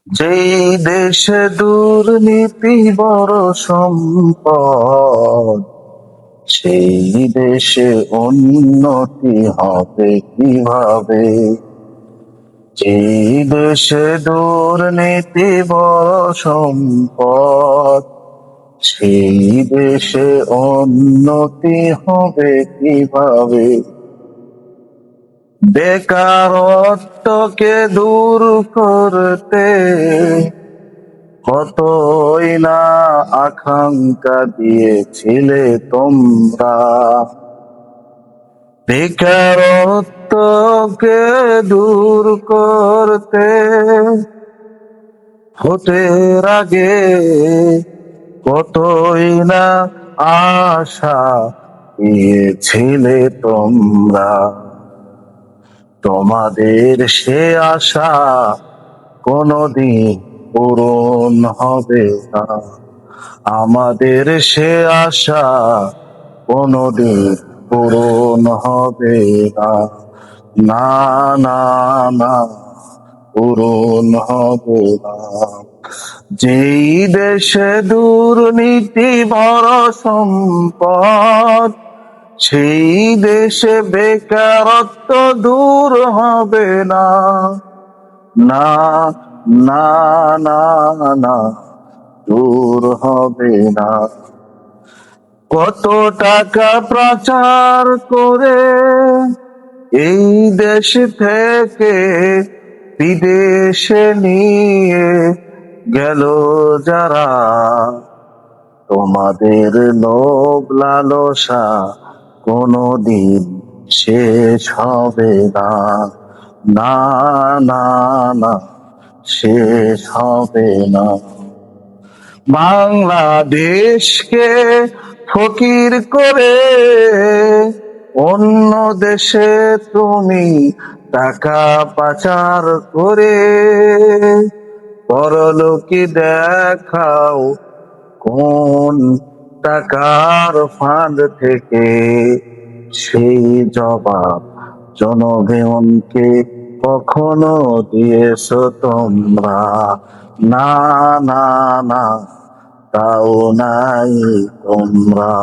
যেই দেশে দুর্নীতি বড় সম্পদ, সেই দেশে উন্নতি হবে কিভাবে? যেই দেশে দুর্নীতি বড় সম্পদ, সেই দেশে উন্নতি হবে কিভাবে? বেকারত্বকে দূর করতে কতই না আকাঙ্ক্ষা দিয়েছিলে তোমরা। বেকারত্বকে দূর করতে ভোটের আগে কতই না আশা দিয়েছিলে তোমরা। তোমাদের সে আশা কোনদিন পূরণ হবে না। আমাদের সে আশা কোনদিন পূরণ হবে না। না না না, পূরণ হবে না। যেই দেশে দুর্নীতি বড় সম্পদ, সেই দেশে বেকারত্ব দূর হবে না। না না না না, দূর হবে না। কত টাকা পাচার করে এই দেশ থেকে বিদেশে নিয়ে গেল যারা, তোমাদের লোভ লালসা কোনদিন শেষ হবে না। না না না, শেষ হবে না। বাংলাদেশকে ফকির করে অন্য দেশে তুমি টাকা পাচার করে পরলোকে দেখাও কোন টাকার ফান্ড থেকে। সেই জবাব জনগণকে কখনো দিয়েছো তোমরা? না না না, তাও নাই তোমরা।